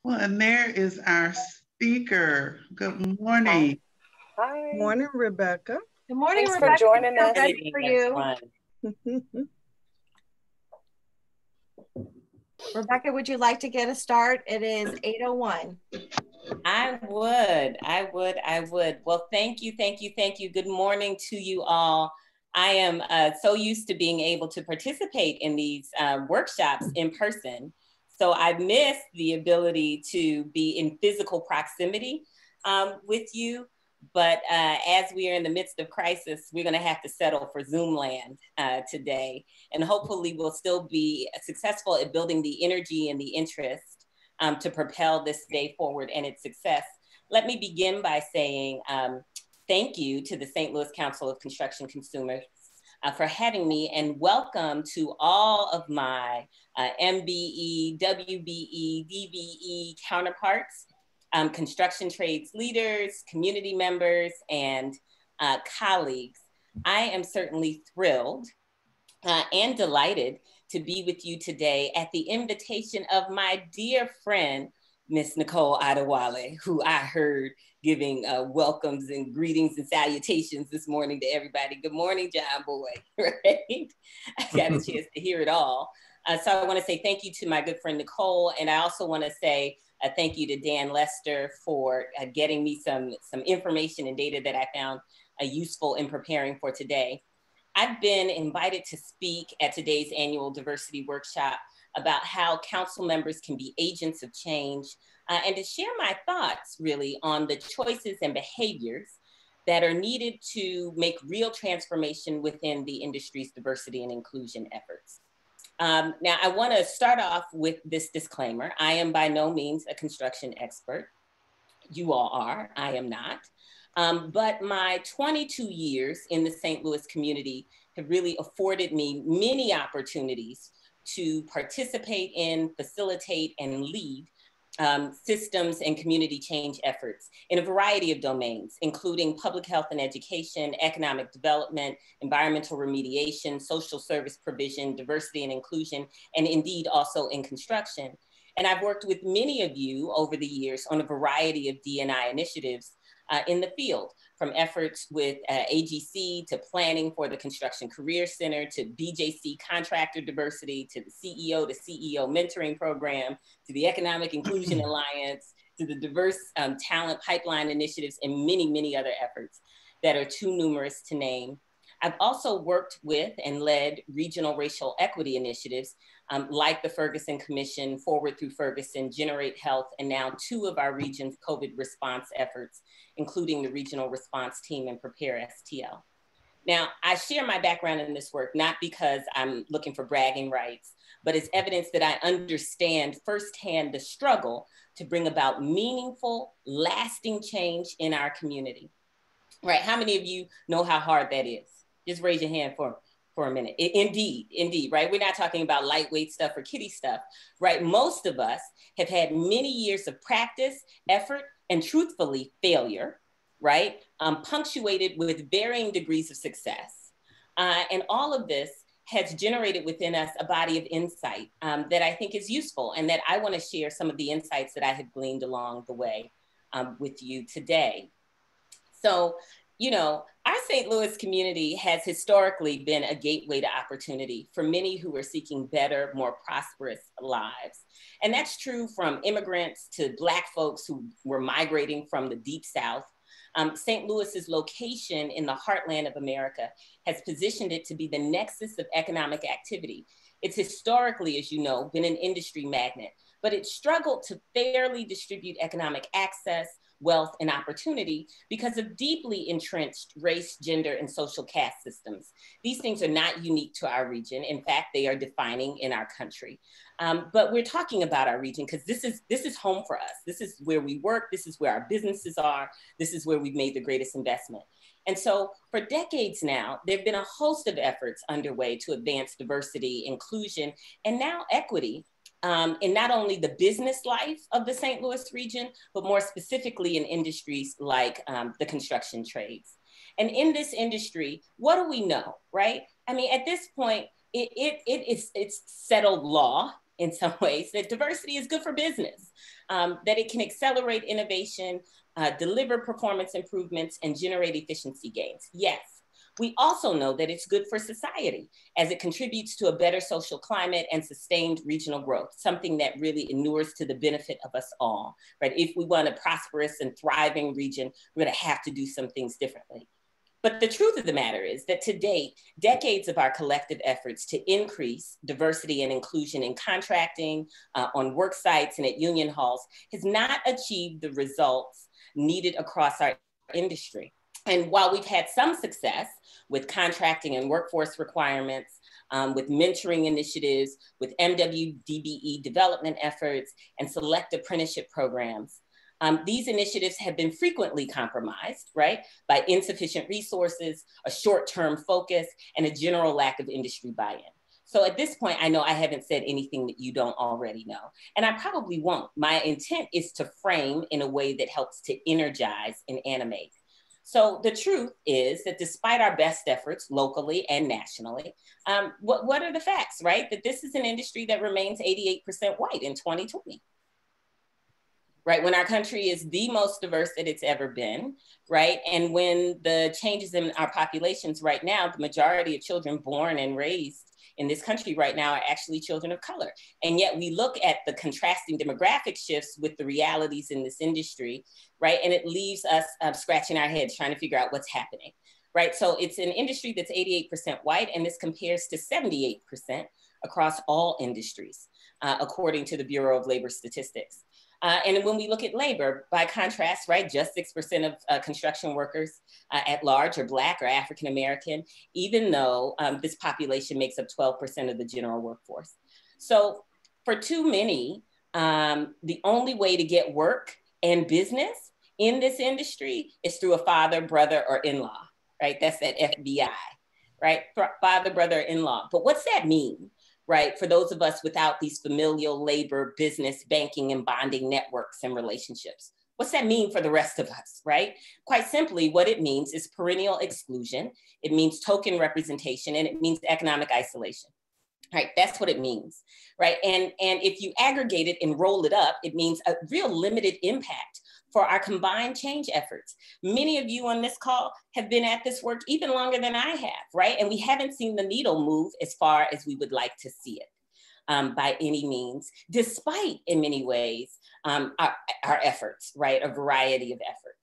Well, and there is our speaker. Good Hi. morning. Hi. Morning, Rebecca. Good morning, Thanks Rebecca. for joining us. Ready for you. Rebecca, would you like to get a start? It is 8:01. I would. Well, thank you. Good morning to you all. I am so used to being able to participate in these workshops in person. So I miss the ability to be in physical proximity with you. But as we are in the midst of crisis, we're going to have to settle for Zoom land today. And hopefully we'll still be successful at building the energy and the interest to propel this day forward and its success. Let me begin by saying thank you to the St. Louis Council of Construction Consumers for having me, and welcome to all of my MBE, WBE, DBE counterparts, construction trades leaders, community members, and colleagues. I am certainly thrilled and delighted to be with you today at the invitation of my dear friend, Miss Nicole Adewale, who I heard giving welcomes and greetings and salutations this morning to everybody. Good morning, John Boy, right? I got a chance to hear it all. So I want to say thank you to my good friend, Nicole. And I also want to say thank you to Dan Lester for getting me some information and data that I found useful in preparing for today. I've been invited to speak at today's annual diversity workshop about how council members can be agents of change and to share my thoughts really on the choices and behaviors that are needed to make real transformation within the industry's diversity and inclusion efforts. Now, I want to start off with this disclaimer. I am by no means a construction expert. You all are, I am not. But my 22 years in the St. Louis community have really afforded me many opportunities to participate in, facilitate, and lead systems and community change efforts in a variety of domains, including public health and education, economic development, environmental remediation, social service provision, diversity and inclusion, and indeed also in construction. And I've worked with many of you over the years on a variety of D&I initiatives in the field, from efforts with AGC to planning for the Construction Career Center to BJC contractor diversity to the CEO to CEO mentoring program to the Economic Inclusion Alliance to the diverse talent pipeline initiatives and many, many other efforts that are too numerous to name. I've also worked with and led regional racial equity initiatives like the Ferguson Commission, Forward Through Ferguson, Generate Health, and now 2 of our region's COVID response efforts, including the Regional Response Team and Prepare STL. Now, I share my background in this work, not because I'm looking for bragging rights, but as evidence that I understand firsthand the struggle to bring about meaningful, lasting change in our community. Right, how many of you know how hard that is? Just raise your hand for a minute. Indeed, right? We're not talking about lightweight stuff or kiddie stuff, right? Most of us have had many years of practice, effort, and truthfully failure, right? Punctuated with varying degrees of success. And all of this has generated within us a body of insight that I think is useful and that I want to share some of the insights that I have gleaned along the way with you today. So, you know, our St. Louis community has historically been a gateway to opportunity for many who are seeking better, more prosperous lives. And that's true from immigrants to Black folks who were migrating from the Deep South. St. Louis's location in the heartland of America has positioned it to be the nexus of economic activity. It's historically, as you know, been an industry magnet, but it struggled to fairly distribute economic access, wealth, and opportunity because of deeply entrenched race, gender, and social caste systems. These things are not unique to our region. In fact, they are defining in our country. But we're talking about our region because this is home for us. This is where we work. This is where our businesses are. This is where we've made the greatest investment. And so for decades now, there have been a host of efforts underway to advance diversity, inclusion, and now equity in not only the business life of the St. Louis region, but more specifically in industries like the construction trades. And in this industry, what do we know, right? I mean, at this point, it's settled law in some ways that diversity is good for business, that it can accelerate innovation, deliver performance improvements, and generate efficiency gains. Yes. We also know that it's good for society as it contributes to a better social climate and sustained regional growth, something that really inures to the benefit of us all, right? If we want a prosperous and thriving region, we're gonna have to do some things differently. But the truth of the matter is that to date, decades of our collective efforts to increase diversity and inclusion in contracting, on work sites and at union halls has not achieved the results needed across our industry. And while we've had some success with contracting and workforce requirements, with mentoring initiatives, with MWDBE development efforts, and select apprenticeship programs, these initiatives have been frequently compromised, right, by insufficient resources, a short-term focus, and a general lack of industry buy-in. So at this point, I know I haven't said anything that you don't already know, and I probably won't. My intent is to frame in a way that helps to energize and animate. So the truth is that despite our best efforts locally and nationally, what are the facts, right? That this is an industry that remains 88% white in 2020. Right, when our country is the most diverse that it's ever been, right? And when the changes in our populations right now, the majority of children born and raised in this country right now are actually children of color. And yet we look at the contrasting demographic shifts with the realities in this industry, right? And it leaves us scratching our heads trying to figure out what's happening, right? So it's an industry that's 88% white, and this compares to 78% across all industries, according to the Bureau of Labor Statistics. And when we look at labor, by contrast, right, just 6% of construction workers at large are Black or African-American, even though this population makes up 12% of the general workforce. So for too many, the only way to get work and business in this industry is through a father, brother, or in-law, right? That's that FBI, right? Father, brother, in-law. But what's that mean? Right, for those of us without these familial labor, business, banking, and bonding networks and relationships. What's that mean for the rest of us, right? Quite simply, what it means is perennial exclusion. It means token representation, and it means economic isolation. Right, that's what it means, right? And if you aggregate it and roll it up, it means a real limited impact for our combined change efforts. Many of you on this call have been at this work even longer than I have, right? And we haven't seen the needle move as far as we would like to see it by any means, despite in many ways our efforts, right? A variety of efforts.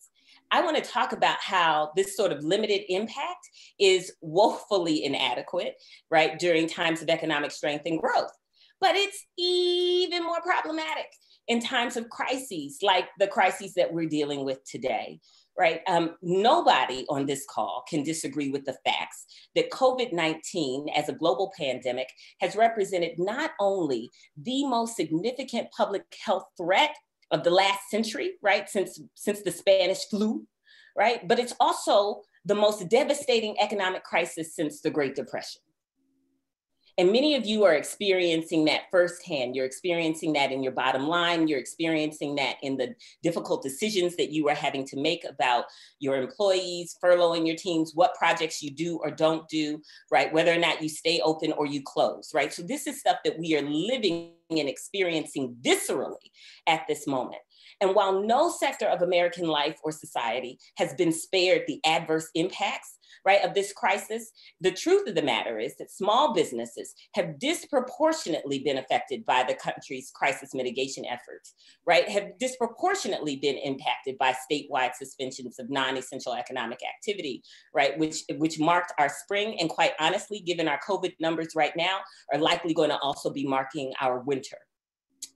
I want to talk about how this sort of limited impact is woefully inadequate, right? During times of economic strength and growth. But it's even more problematic in times of crises, like the crises that we're dealing with today, right? Nobody on this call can disagree with the facts that COVID-19 as a global pandemic has represented not only the most significant public health threat of the last century, right? Since the Spanish flu, right? But it's also the most devastating economic crisis since the Great Depression. And many of you are experiencing that firsthand. You're experiencing that in your bottom line. You're experiencing that in the difficult decisions that you are having to make about your employees, furloughing your teams, what projects you do or don't do, right? Whether or not you stay open or you close, right? So this is stuff that we are living and experiencing viscerally at this moment. And while no sector of American life or society has been spared the adverse impacts, right, of this crisis, the truth of the matter is that small businesses have disproportionately been affected by the country's crisis mitigation efforts, right, have disproportionately been impacted by statewide suspensions of non-essential economic activity, right, which marked our spring, and quite honestly, given our COVID numbers right now, are likely going to also be marking our winter.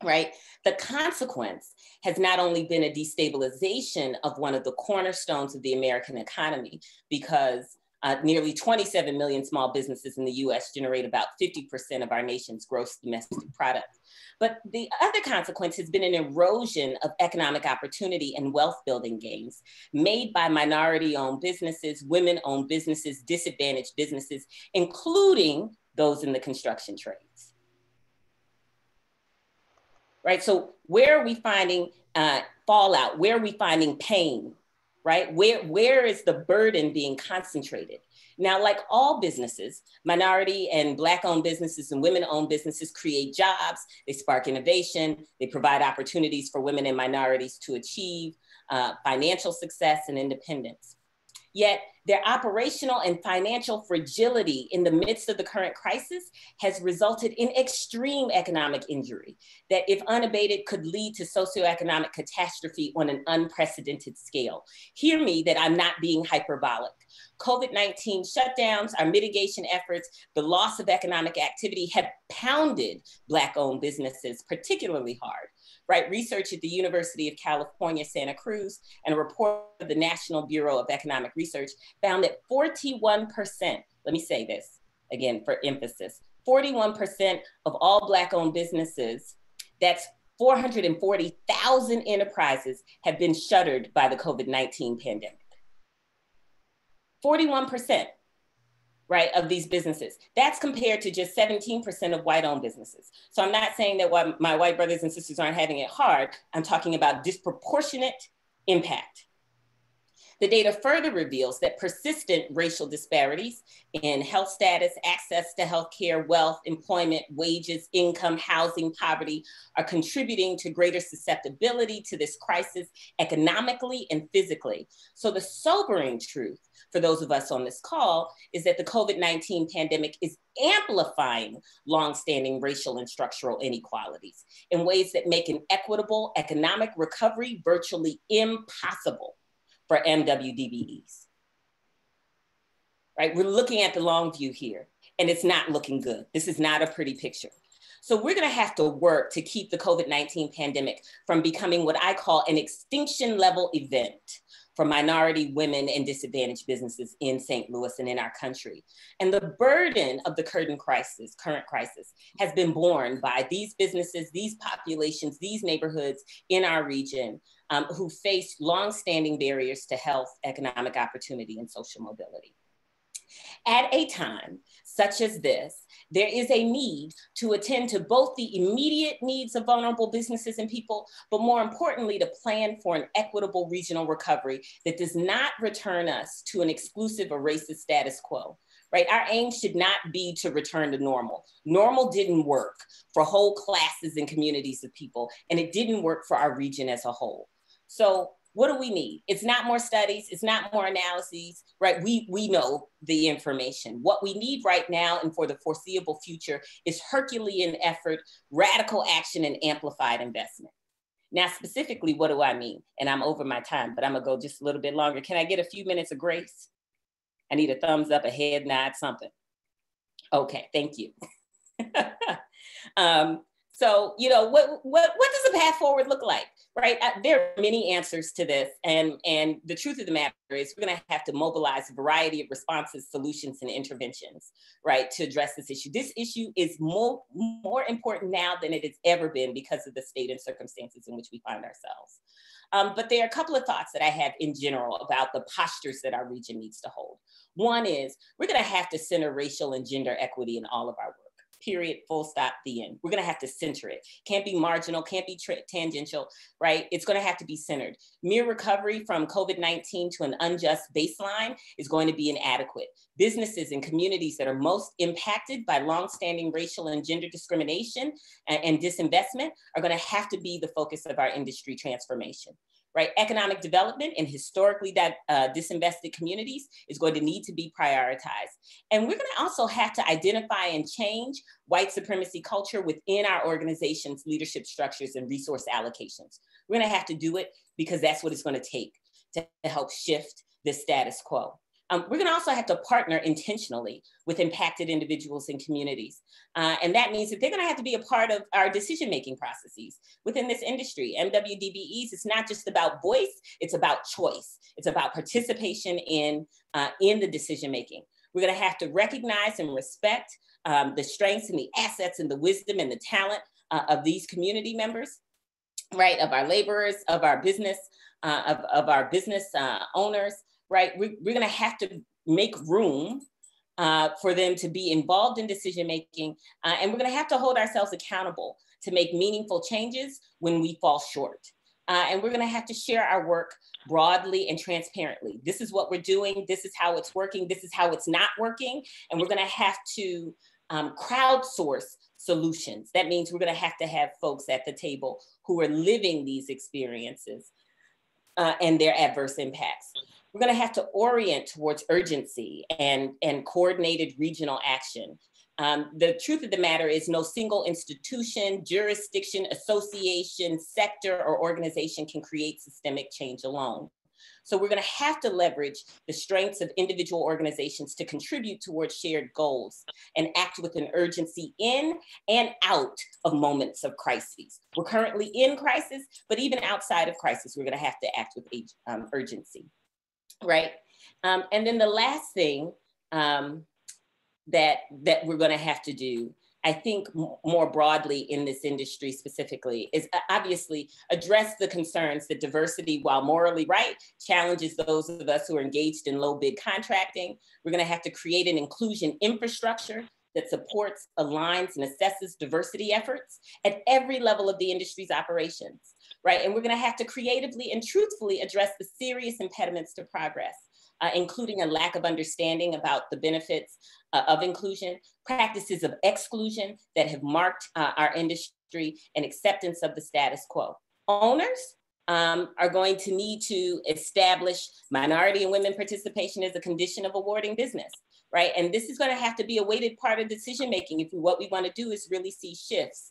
Right? The consequence has not only been a destabilization of one of the cornerstones of the American economy, because nearly 27 million small businesses in the US generate about 50% of our nation's gross domestic product. But the other consequence has been an erosion of economic opportunity and wealth building gains made by minority-owned businesses, women-owned businesses, disadvantaged businesses, including those in the construction trades. Right, so where are we finding fallout? Where are we finding pain? right? Where is the burden being concentrated? Now, like all businesses, minority and Black-owned businesses and women-owned businesses create jobs, they spark innovation, they provide opportunities for women and minorities to achieve financial success and independence. Yet their operational and financial fragility in the midst of the current crisis has resulted in extreme economic injury that, if unabated, could lead to socioeconomic catastrophe on an unprecedented scale. Hear me that I'm not being hyperbolic. COVID-19 shutdowns, our mitigation efforts, the loss of economic activity have pounded Black-owned businesses particularly hard. Right, research at the University of California, Santa Cruz, and a report of the National Bureau of Economic Research found that 41%, let me say this again for emphasis, 41% of all Black-owned businesses, that's 440,000 enterprises, have been shuttered by the COVID-19 pandemic. 41%. Right, of these businesses. That's compared to just 17% of white-owned businesses. So I'm not saying that my white brothers and sisters aren't having it hard. I'm talking about disproportionate impact. The data further reveals that persistent racial disparities in health status, access to healthcare, wealth, employment, wages, income, housing, poverty are contributing to greater susceptibility to this crisis economically and physically. So the sobering truth for those of us on this call is that the COVID-19 pandemic is amplifying longstanding racial and structural inequalities in ways that make an equitable economic recovery virtually impossible for MWDBEs. Right, we're looking at the long view here, and it's not looking good. This is not a pretty picture. So we're gonna have to work to keep the COVID-19 pandemic from becoming what I call an extinction level event for minority, women, and disadvantaged businesses in St. Louis and in our country. And the burden of the current crisis has been borne by these businesses, these populations, these neighborhoods in our region who face longstanding barriers to health, economic opportunity, and social mobility. At a time such as this, there is a need to attend to both the immediate needs of vulnerable businesses and people, but more importantly, to plan for an equitable regional recovery that does not return us to an exclusive or racist status quo, right? Our aim should not be to return to normal. Normal didn't work for whole classes and communities of people, and it didn't work for our region as a whole. So what do we need? It's not more studies, it's not more analyses, right? We know the information. What we need right now and for the foreseeable future is Herculean effort, radical action, and amplified investment. Now, specifically, what do I mean? And I'm over my time, but I'm gonna go just a little bit longer. Can I get a few minutes of grace? I need a thumbs up, a head nod, something. Okay, thank you. So, you know, what does a path forward look like, right? There are many answers to this. And the truth of the matter is we're gonna have to mobilize a variety of responses, solutions, and interventions, right, to address this issue. This issue is more important now than it has ever been because of the state and circumstances in which we find ourselves. But there are a couple of thoughts that I have in general about the postures that our region needs to hold. One is we're gonna have to center racial and gender equity in all of our work. Period, full stop, the end. We're gonna have to center it. Can't be marginal, can't be tangential, right? It's gonna have to be centered. Mere recovery from COVID-19 to an unjust baseline is going to be inadequate. Businesses and communities that are most impacted by longstanding racial and gender discrimination and disinvestment are gonna have to be the focus of our industry transformation. Right, economic development in historically disinvested communities is going to need to be prioritized. And we're going to also have to identify and change white supremacy culture within our organization's leadership structures and resource allocations. We're going to have to do it because that's what it's going to take to help shift the status quo. We're going to also have to partner intentionally with impacted individuals and communities. And that means that they're going to have to be a part of our decision-making processes within this industry. MWDBEs, it's not just about voice, it's about choice. It's about participation in the decision-making. We're going to have to recognize and respect the strengths and the assets and the wisdom and the talent of these community members, right? Of our laborers, of our business, of our business owners, right? We're gonna have to make room for them to be involved in decision-making, and we're gonna have to hold ourselves accountable to make meaningful changes when we fall short. And we're gonna have to share our work broadly and transparently. This is what we're doing, this is how it's working, this is how it's not working, and we're gonna have to crowdsource solutions. That means we're gonna have to have folks at the table who are living these experiences and their adverse impacts. We're gonna have to orient towards urgency and coordinated regional action. The truth of the matter is no single institution, jurisdiction, association, sector, or organization can create systemic change alone. So we're gonna have to leverage the strengths of individual organizations to contribute towards shared goals and act with an urgency in and out of moments of crises. We're currently in crisis, but even outside of crisis, we're gonna have to act with urgency, right? And then the last thing that we're gonna have to do, I think more broadly in this industry specifically, is obviously address the concerns that diversity, while morally right, challenges those of us who are engaged in low bid contracting. We're gonna have to create an inclusion infrastructure that supports, aligns, and assesses diversity efforts at every level of the industry's operations, right? And we're gonna have to creatively and truthfully address the serious impediments to progress, including a lack of understanding about the benefits of inclusion, practices of exclusion that have marked our industry, and acceptance of the status quo. Owners are going to need to establish minority and women participation as a condition of awarding business, right? And this is gonna have to be a weighted part of decision-making if what we wanna do is really see shifts.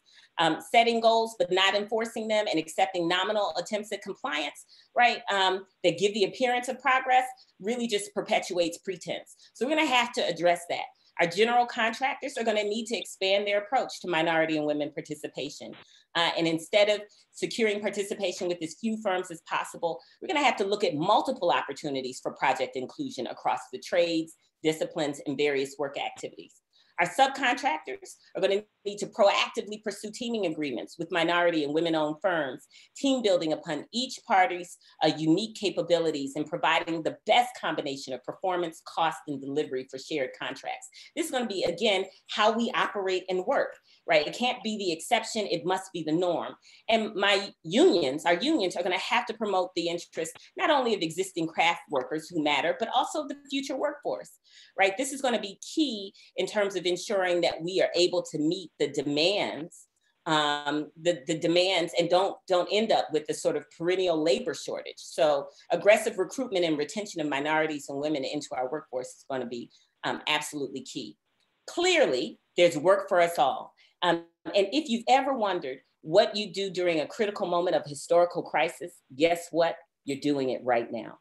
Setting goals, but not enforcing them, and accepting nominal attempts at compliance, right? That give the appearance of progress really just perpetuates pretense. So we're gonna have to address that. Our general contractors are gonna need to expand their approach to minority and women participation. And instead of securing participation with as few firms as possible, we're gonna have to look at multiple opportunities for project inclusion across the trades, disciplines, and various work activities. Our subcontractors are going to need to proactively pursue teaming agreements with minority and women-owned firms, team building upon each party's unique capabilities and providing the best combination of performance, cost, and delivery for shared contracts. This is going to be, again, how we operate and work, right? It can't be the exception, it must be the norm. And our unions are going to have to promote the interests not only of existing craft workers who matter, but also the future workforce, right? This is going to be key in terms of ensuring that we are able to meet the demands, the demands, and don't end up with the sort of perennial labor shortage. So aggressive recruitment and retention of minorities and women into our workforce is going to be absolutely key. Clearly, there's work for us all. And if you've ever wondered what you do during a critical moment of historical crisis, guess what? You're doing it right now.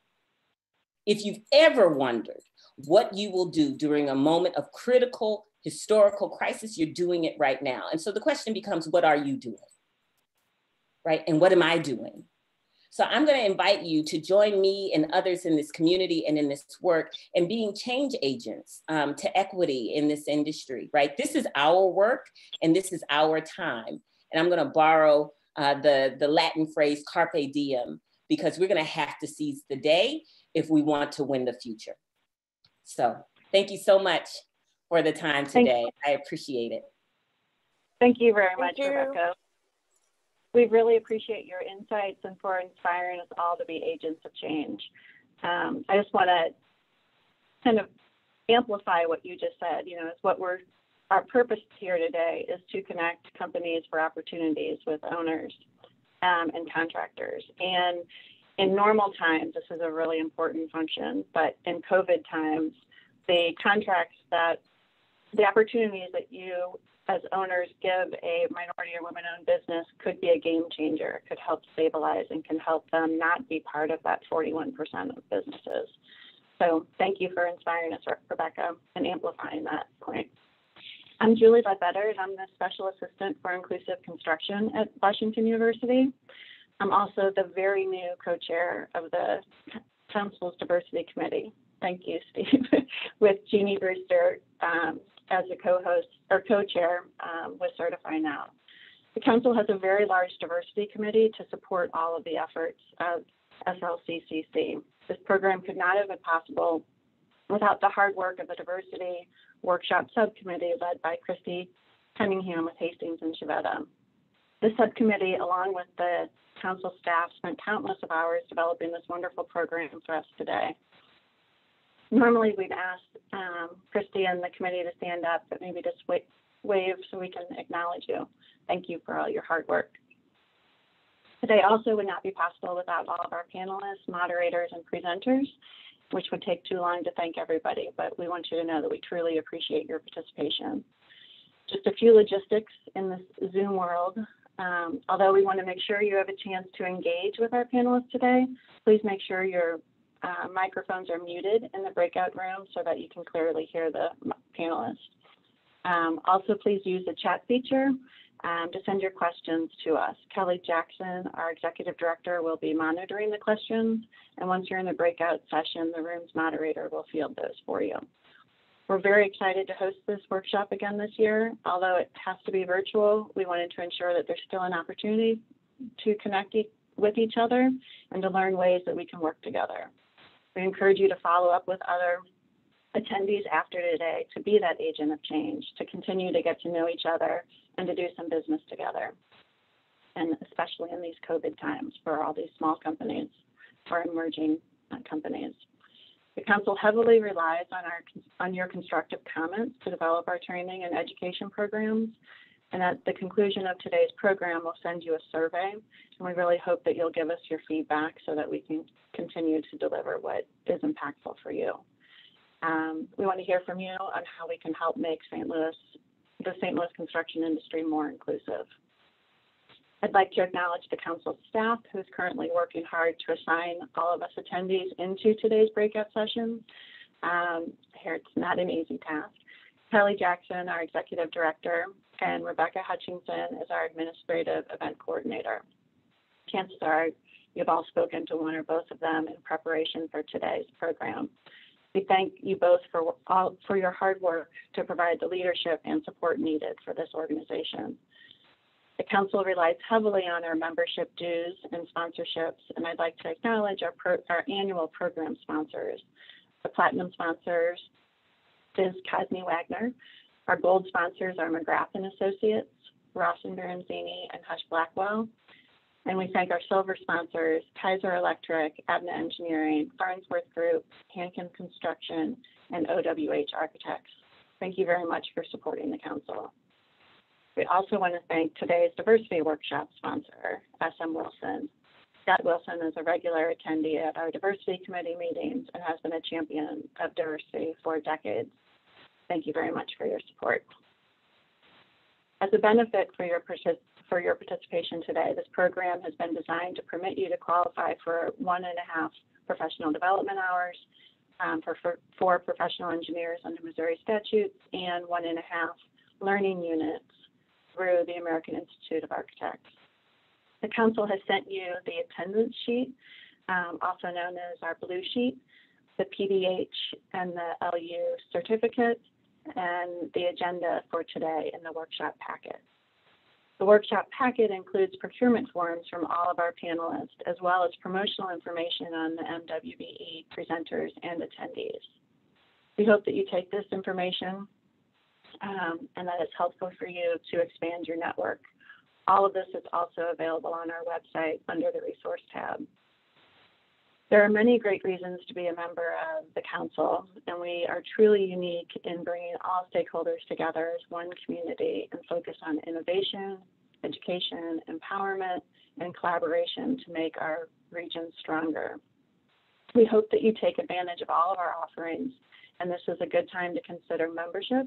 If you've ever wondered what you will do during a moment of critical historical crisis, you're doing it right now. And so the question becomes, what are you doing, right? And what am I doing? So I'm going to invite you to join me and others in this community and in this work and being change agents to equity in this industry, right? This is our work and this is our time. And I'm going to borrow the Latin phrase carpe diem, because we're going to have to seize the day if we want to win the future. So thank you so much for the time today. I appreciate it. Thank you very much, Rebecca. We really appreciate your insights and for inspiring us all to be agents of change. I just want to kind of amplify what you just said. You know, it's what our purpose here today is to connect companies for opportunities with owners and contractors. And in normal times, this is a really important function, but in COVID times, the contracts the opportunities that you as owners give a minority or women-owned business could be a game changer. It could help stabilize and can help them not be part of that 41% of businesses. So thank you for inspiring us, Rebecca, and amplifying that point. I'm Julie Ledbetter, and I'm the Special Assistant for Inclusive Construction at Washington University. I'm also the very new co-chair of the Council's Diversity Committee. Thank you, Steve, with Jeannie Brewster as a co-host or co-chair with Certify Now. The Council has a very large diversity committee to support all of the efforts of SLCCC. This program could not have been possible without the hard work of the Diversity Workshop Subcommittee led by Christy Cunningham with Hastings and Chivetta. The subcommittee, along with the council staff spent countless of hours developing this wonderful program for us today. Normally, we'd ask Christy and the committee to stand up, but maybe just wave so we can acknowledge you. Thank you for all your hard work. Today also would not be possible without all of our panelists, moderators, and presenters, which would take too long to thank everybody, but we want you to know that we truly appreciate your participation. Just a few logistics in this Zoom world. Although we want to make sure you have a chance to engage with our panelists today, please make sure your microphones are muted in the breakout room so that you can clearly hear the panelists. Also, please use the chat feature to send your questions to us. Kelly Jackson, our executive director, will be monitoring the questions, and once you're in the breakout session, the room's moderator will field those for you. We're very excited to host this workshop again this year. Although it has to be virtual, we wanted to ensure that there's still an opportunity to connect with each other and to learn ways that we can work together. We encourage you to follow up with other attendees after today to be that agent of change, to continue to get to know each other and to do some business together. And especially in these COVID times for all these small companies or emerging companies. The council heavily relies on your constructive comments to develop our training and education programs. And at the conclusion of today's program, we'll send you a survey. And we really hope that you'll give us your feedback so that we can continue to deliver what is impactful for you. We want to hear from you on how we can help make the St. Louis construction industry more inclusive. I'd like to acknowledge the council staff who's currently working hard to assign all of us attendees into today's breakout session. Here, it's not an easy task. Kelly Jackson, our executive director, and Rebecca Hutchinson is our administrative event coordinator. Chances are you've all spoken to one or both of them in preparation for today's program. We thank you both for your hard work to provide the leadership and support needed for this organization. The council relies heavily on our membership dues and sponsorships, and I'd like to acknowledge our annual program sponsors. The platinum sponsors is Cosme Wagner. Our gold sponsors are McGrath and Associates, Rawson Baranzini, and Hush Blackwell. And we thank our silver sponsors, Kaiser Electric, Abna Engineering, Farnsworth Group, Hankin Construction, and OWH Architects. Thank you very much for supporting the council. We also want to thank today's diversity workshop sponsor, SM Wilson. Scott Wilson is a regular attendee at our diversity committee meetings and has been a champion of diversity for decades. Thank you very much for your support. As a benefit for your participation today, this program has been designed to permit you to qualify for 1.5 professional development hours for professional engineers under Missouri statutes and 1.5 learning units through the American Institute of Architects. The council has sent you the attendance sheet, also known as our blue sheet, the PDH and the LU certificate, and the agenda for today in the workshop packet. The workshop packet includes procurement forms from all of our panelists, as well as promotional information on the MWBE presenters and attendees. We hope that you take this information and that it's helpful for you to expand your network. All of this is also available on our website under the resource tab. There are many great reasons to be a member of the council, and we are truly unique in bringing all stakeholders together as one community and focus on innovation, education, empowerment, and collaboration to make our region stronger. We hope that you take advantage of all of our offerings, and this is a good time to consider membership,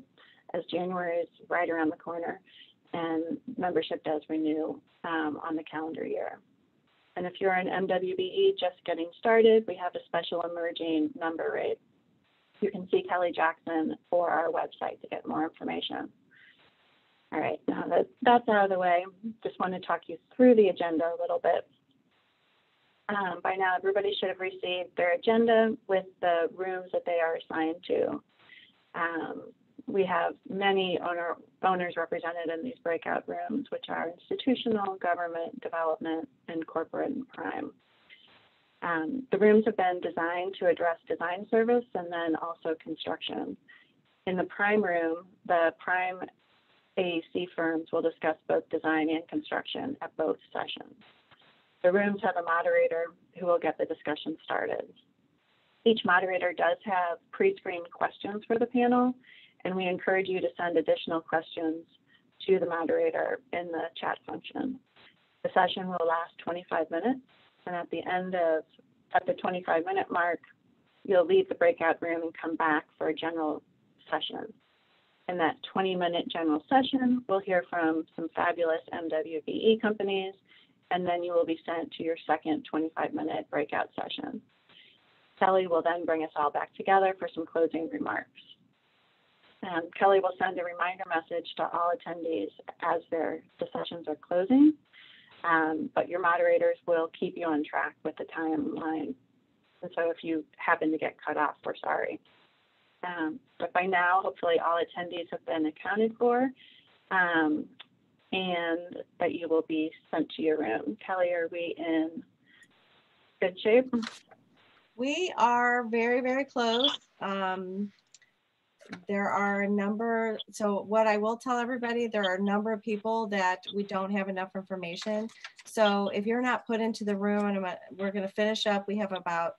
as January is right around the corner, and membership does renew on the calendar year. And if you're an MWBE just getting started, we have a special emerging member rate. You can see Kelly Jackson or our website to get more information. All right, now that that's out of the way, just want to talk you through the agenda a little bit. By now, everybody should have received their agenda with the rooms that they are assigned to. We have many owners represented in these breakout rooms, which are institutional, government, development, and corporate and prime. The rooms have been designed to address design service and then also construction. In the prime room, the prime AEC firms will discuss both design and construction at both sessions. The rooms have a moderator who will get the discussion started. Each moderator does have pre-screened questions for the panel, and we encourage you to send additional questions to the moderator in the chat function. The session will last 25 minutes, and at the 25-minute mark, you'll leave the breakout room and come back for a general session. In that 20-minute general session, we'll hear from some fabulous MWBE companies, and then you will be sent to your second 25-minute breakout session. Kelly will then bring us all back together for some closing remarks. Kelly will send a reminder message to all attendees as the sessions are closing, but your moderators will keep you on track with the timeline. And so if you happen to get cut off, we're sorry. But by now, hopefully all attendees have been accounted for, and that you will be sent to your room. Kelly, are we in good shape? We are very, very close. There are a number, so what I will tell everybody, there are a number of people that we don't have enough information. So if you're not put into the room, and we're going to finish up, we have about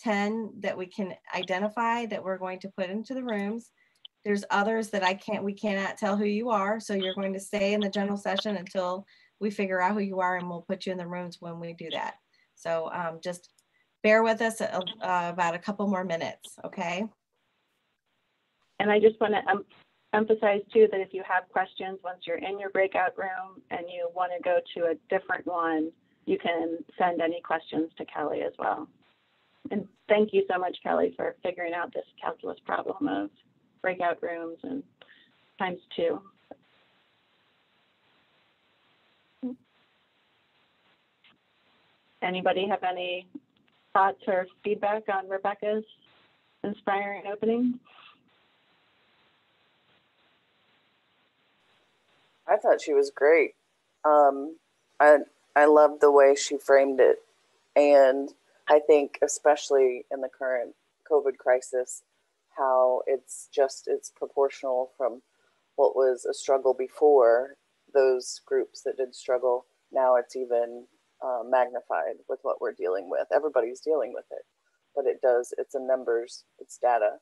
10 that we can identify that we're going to put into the rooms. There's others that we cannot tell who you are. So you're going to stay in the general session until we figure out who you are, and we'll put you in the rooms when we do that. So just bear with us about a couple more minutes, okay? And I just want to emphasize too that if you have questions once you're in your breakout room and you want to go to a different one, you can send any questions to Kelly as well. And thank you so much, Kelly, for figuring out this calculus problem of breakout rooms and ×2. Anybody have any thoughts or feedback on Rebecca's inspiring opening? I thought she was great. I loved the way she framed it. And I think especially in the current COVID crisis, how it's proportional from what was a struggle before, those groups that did struggle. Now it's even magnified with what we're dealing with. Everybody's dealing with it, but it's a numbers, it's data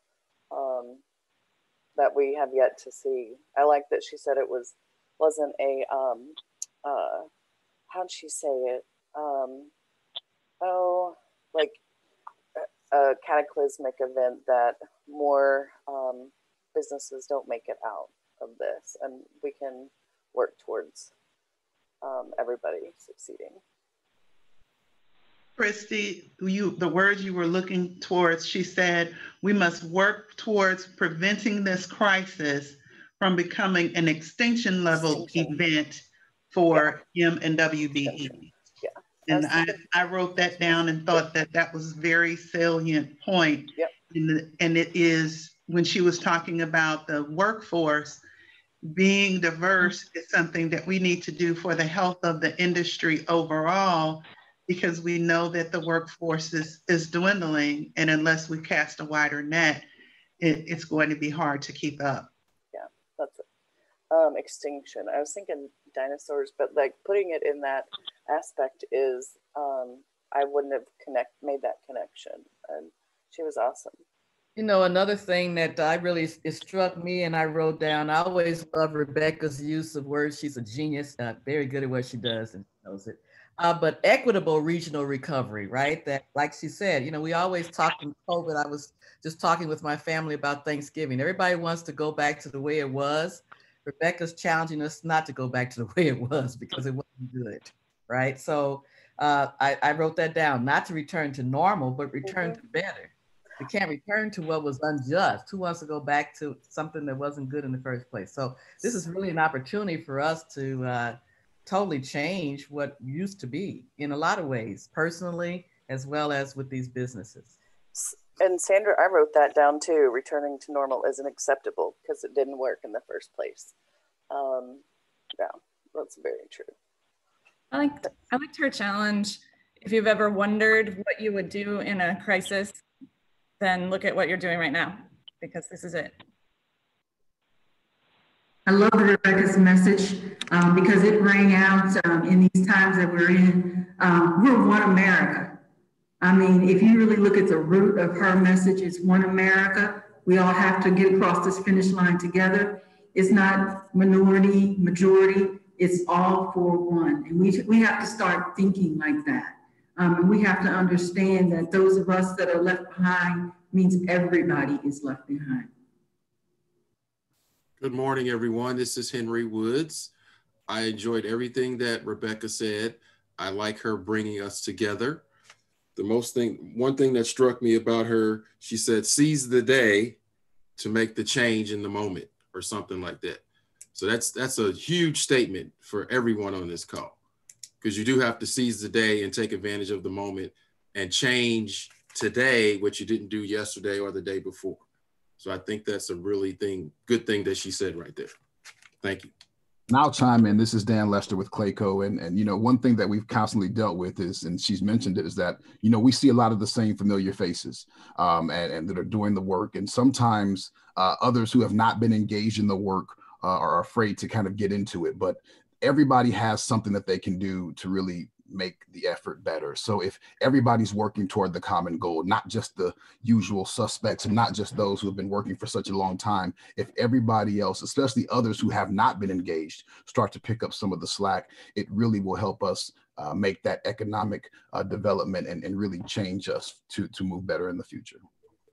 that we have yet to see. I like that she said it wasn't a, how'd she say it? Like a cataclysmic event that more businesses don't make it out of this, and we can work towards everybody succeeding. Christy, the words you were looking towards, she said, we must work towards preventing this crisis from becoming an extinction level event for MWBE. Yeah. And I wrote that down and thought that was a very salient point. Yep. And it is, when she was talking about the workforce, being diverse is something that we need to do for the health of the industry overall, because we know that the workforce is dwindling, and unless we cast a wider net, it's going to be hard to keep up. Yeah, that's it. Extinction. I was thinking dinosaurs, but like putting it in that aspect is, I wouldn't have made that connection, and she was awesome. You know, another thing that it struck me and I wrote down, I always love Rebecca's use of words. She's a genius, very good at what she does and knows it. But equitable regional recovery, right? That, like she said, you know, we always talk in COVID. I was just talking with my family about Thanksgiving. Everybody wants to go back to the way it was. Rebecca's challenging us not to go back to the way it was because it wasn't good, right? So I wrote that down, not to return to normal, but return to better. We can't return to what was unjust. Who wants to go back to something that wasn't good in the first place? So this is really an opportunity for us to totally change what used to be in a lot of ways, personally, as well as with these businesses. And Sandra, I wrote that down too. Returning to normal isn't acceptable because it didn't work in the first place. Yeah, that's very true. I liked her challenge. If you've ever wondered what you would do in a crisis, then look at what you're doing right now, because this is it. I love Rebecca's message because it rang out in these times that we're in. We're one America. I mean, if you really look at the root of her message, it's one America. We all have to get across this finish line together. It's not minority, majority, it's all for one. And we have to start thinking like that. And we have to understand that those of us that are left behind means everybody is left behind. Good morning, everyone. This is Henry Woods. I enjoyed everything that Rebecca said. I like her bringing us together. One thing that struck me about her, she said, seize the day to make the change in the moment, or something like that. So that's a huge statement for everyone on this call, because you do have to seize the day and take advantage of the moment and change today what you didn't do yesterday or the day before. So I think that's a really good thing that she said right there. Thank you. And I'll chime in. This is Dan Lester with Clayco. And you know, one thing that we've constantly dealt with is, and she's mentioned it, is that, you know, we see a lot of the same familiar faces and that are doing the work. And sometimes others who have not been engaged in the work are afraid to kind of get into it. But everybody has something that they can do to really make the effort better. So if everybody's working toward the common goal, not just the usual suspects and not just those who have been working for such a long time, if everybody else, especially others who have not been engaged, start to pick up some of the slack, it really will help us make that economic development and really change us to move better in the future.